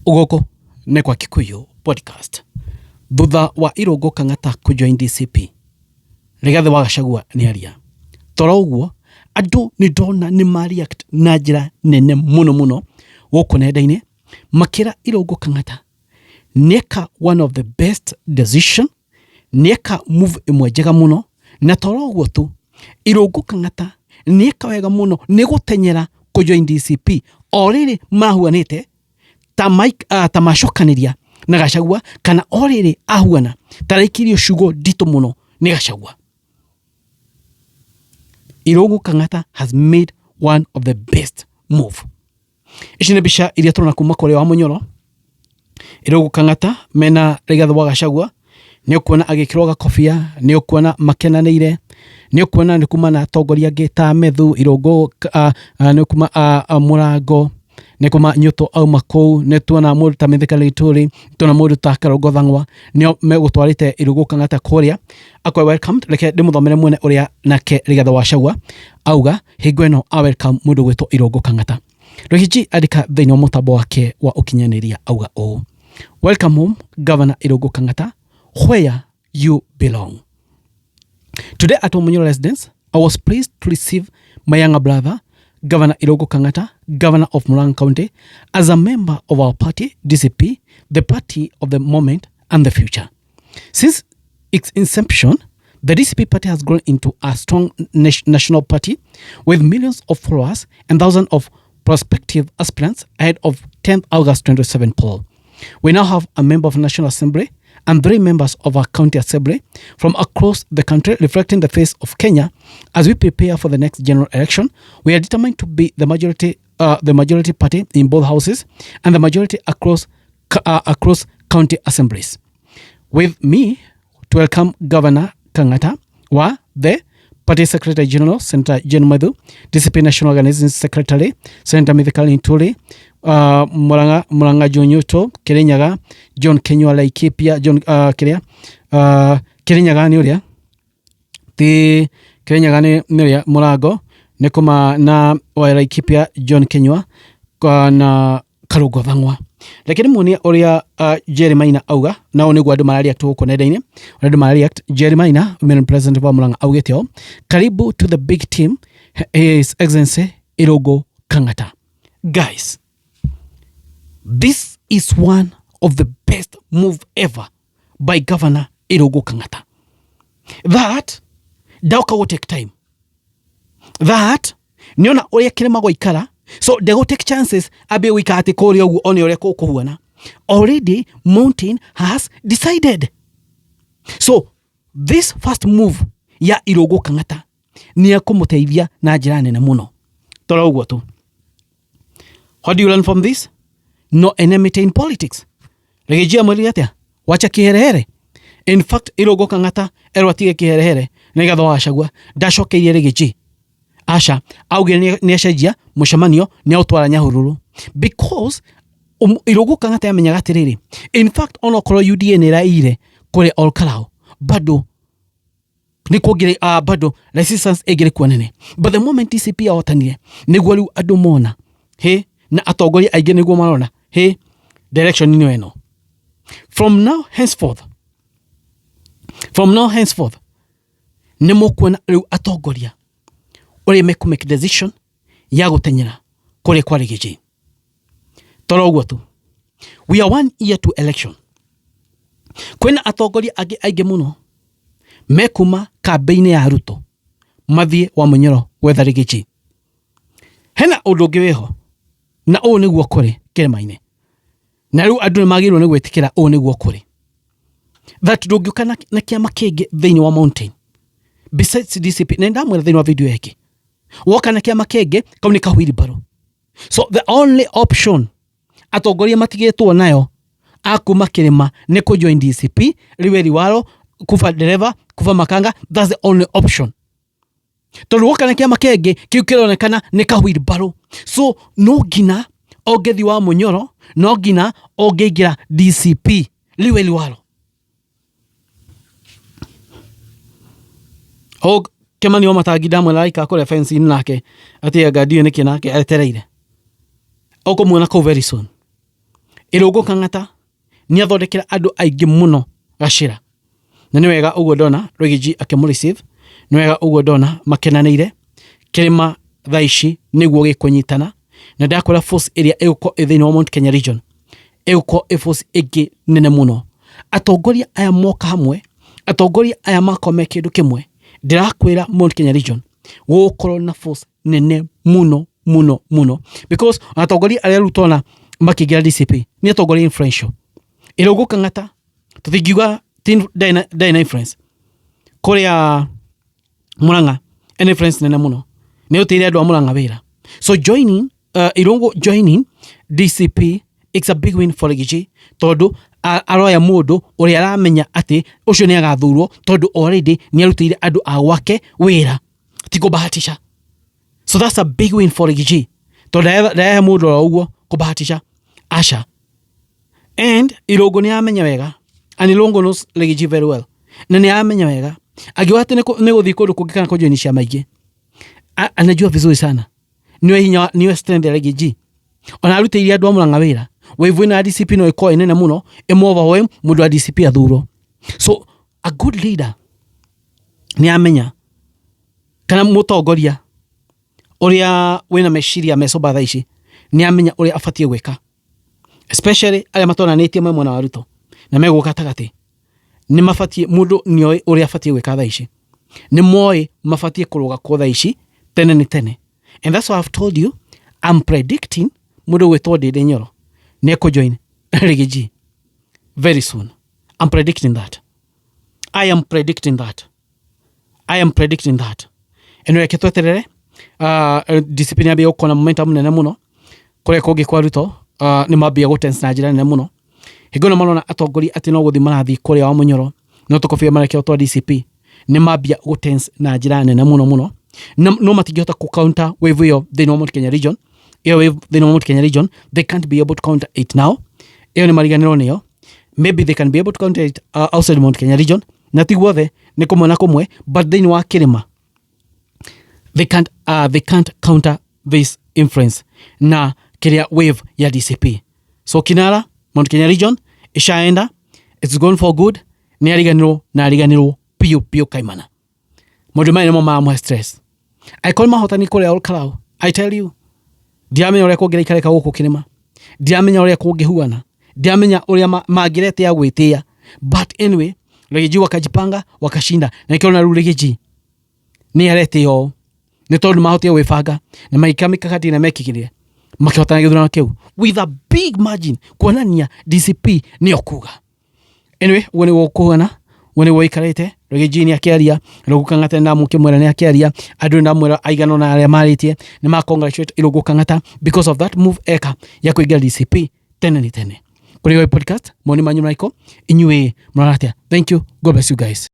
Ugoko ne kwa Kikuyu podcast. Thutha wa Irungu Kang'ata kujoin DCP. Rigathi wa Gachagua ni aria. Toro uguo andu ni ndona ni react na njira nene muno guku nenda-ini makira Irungu Kang'ata neka one of the best decision, neka move imwe njega muno, na toro uguo tu Irungu Kang'ata neka wega muno ni gutenyera kujoin DCP. Oriri mahuanite ta macokaniria na Gachagua kana oriri ahuana taraikirio shugo dito muno ni Gachagua. Irungu Kang'ata has made one of the best move. Ici nĩ mbica iria turona kuma kuri wa Munyoro. Irungu Kang'ata mena Rigathi wa Gachagua, ni ukuona agikirwa gakobia, ni ukuona makenanĩire, ni ukuona ni kuma na atongoria ngita Methu, Irungu ni kuma Murango, ni kuma Nyuto auma kou, ni tuona mũndũ ta Mithika Linturi, tuona mũndũ ta Karungo Thang'wa, nio megũtwarĩte Irungu Kang'ata kuria. Akwa welcome, reke ndimuthomere mwene uria nake Rigathi wa Gachagua auga hingo ĩno a welcome mũndũ gwĩtwo Irungu Kang'ata. Rũhiji andika thĩinĩ wa mũtambo wake wa ũkinyanĩria auga ũũ: Welcome home, Governor Irungu Kang'ata, where you belong. Today at Munyoro residence, I was pleased to receive my younger brother, Governor Irungu Kang'ata, Governor of Murang'a County, as a member of our party, DCP, the party of the moment and the future. Since its inception, the DCP party has grown into a strong national party with millions of followers and thousands of prospective aspirants ahead of 10th August 2027 poll. We now have a member of the National Assembly and 3 members of our county assembly from across the country, reflecting the face of Kenya as we prepare for the next general election. We are determined to be the majority party in both houses and the majority across county assemblies. With me to welcome Governor Kang'ata wa the Party Secretary General, Senator Jane Waithu, DCP National Organizing Secretary, Senator Mithika Linturi, Murang'a John Nyuto, Kirinyaga, John Kenyua Laikipia, John Kirinyaga ni uria. Kirinyaga ni uria Murango, nekuma na wa Laikipia John Kenyua, na Karungo Thang'wa. Lakini muonia uria Jerry Maina auga na oniguo andu marareact guku nenda-ini. Andu marareact Jerry Maina, Women President wa Murang'a augite o, karibu to the big team, His Excellency Irungu Kang'ata. Guys, this is one of the best move ever by Governor Irungu Kang'ata. That dauka will take time. That niona uria kirema goikara. So they go take chances abe wika ati kori ogu oni ore ko kuhuana. Already Mountain has decided. So this first move ya Irungu Kang'ata ni ya kumuteithia na njira nene muno. Tora uguo tu. What do you learn from this? No enmity in politics. Regejia mwili atia wacha kiherehere. In fact Irungu Kang'ata erwatige kiherehere na Rigathi wa Gachagua ndacokeire regeji. Asha auge ni acenjia mucemanio ni autwara Nyahururu because Irungu Kang'ata yamenyaga atiriri. In fact onokorwo UDA ni raire kuri all Kalau bado ni kuongire bado resistance egere kuonene, but the moment DCP ahotanire niguo riu andu mona na atongoria aingĩ niguo marona direction ni eno. From now henceforth ni mukuona riu atongoria uri make decision ya gutenyera kuri kwa Rigiji. Toro uguo tu. We are 1 year to election. Kwena atongoria aingĩ muno mekuma kambeini ya Ruto mathie wa Munyoro gwetha Rigiji. Hena undu ũngĩ weho na ũũ nĩguo kũrĩ kĩrĩma-inĩ. Na rĩu andũ nĩmagĩrĩirwo nĩ gwĩtĩkĩra ũũ nĩguo kũrĩ. That ndũngĩũka na kĩama kĩngĩ thĩinĩ wa Mountain besides DCP. Na ndamwĩra thĩinĩ wa video yake woka na kĩama kĩngĩ kau nĩ kahwilibaro. So the only option atongoria matigĩtwo nayo akuma kĩrĩma nĩ kujoin DCP. Riweri waro kufa dereva kufa makanga, that's the only option. Tondũ woka na kĩama kĩngĩ kĩu kĩronekana nĩ kahwilibaro. So no gina ogethi wa Munyoro, no gina ogeigira DCP riweri waro. Kemani wa Matangi ndamwĩra kũrĩa fence nake ati gadio nĩ kĩnake etereire. Okomuona ko very soon. Irungu Kang'ata ni athondekera andu aingi muno gacira na ni wega uguo ndona Riggy akimreceive ni wega uguo ndona makenaniire kirima thaici niguo gikunyitana na ndakora force area iguko ithini wa Mount Kenya region iguko force igi nene muno atongoria aya moka hamwe atongoria aya makome kindu kimwe ndirakwira Mount Kenya region gukorwo na force nene muno because atongoria aria rutona makigira DCP ni atongoria influential Irungu Kang'ata tuthingiuga dina influence kuria Murang'a influence nene muno ni utire andu a Murang'a wira so joining Irungu joining DCP it's a big win for Riggy tondu aroya mundu uri aramenya ati ucio ni agathurwo tondu already ni arutire andu a gwake wira tiko bahatisha so that's a big win for Riggy tondu ya mundu uguo kubahatisha asha and Irungu ni amenya wega and Irungu knows Riggy very well na ni amenya wega agiwate ni guthi kundu kungikana kujoinisha maingi anajua vizuri sana niwe strength ya Riggy ona arutire andu a Murang'a wira wevu na DCP no iko inene muno emova we mundu wa DCP athuro so a good leader ni amenya kana mutongoria uria wina meshiria mesoba thaici ni amenya uria afatie gweka especially aria matonanitie mwe mwana wa Ruto na meguka tagati ni mafatie mundu nioi uria afatie gweka thaici ni moi mafatie kuruga kwa thaici tene ni tene and that's why I've told you I'm predicting mundu wetwo Ndindi Nyoro neko join Riggy very soon. I'm predicting that. I am predicting that. Eno yake tweterere discipline ya ukona momentum nene muno kure kogi kwa Ruto ni mabia gotense na njira nene muno higono malona atongori ati no guthi marathi kure wa Munyoro no tukofia mareke otwa DCP ni mabia gotense na njira nene muno no matigihota ku counter wave yo the Mount Kenya region the Mount Kenya region they can't be able to counter it now ni mariganiro niyo maybe they can be able to counter it outside Mount Kenya region na tigwothe ni kumwe but then wa kirima they can't counter this influence na kiria wave ya DCP so kinara Mount Kenya region ishaenda it's gone for good ni ariganiro pio kaimana mundu mai nimo mamu stress I call mahotani kule all crowd I tell you diamenya uria kugira ikareka guku kirima diamenya uria kungihuana diamenya uria magirete ya gwitia but anyway Riggy wakajipanga wakashinda na ikiona Riggy ni arete yo ni tondu mahotia wifanga na maikamika kati na mekikiria makihotana githurano kiu with a big margin kuonania DCP ni okuga anyway woni wokuona woni woikarete Riggy ni akiaria Irungu Kang'ata na mukimwera ni akiaria andu na mwera aigano na aria maritie ni ma congratulate Irungu Kang'ata because of that move eka ya kuiga DCP tene kuri podcast moni manyu maiko inywe mraratia thank you god bless you guys.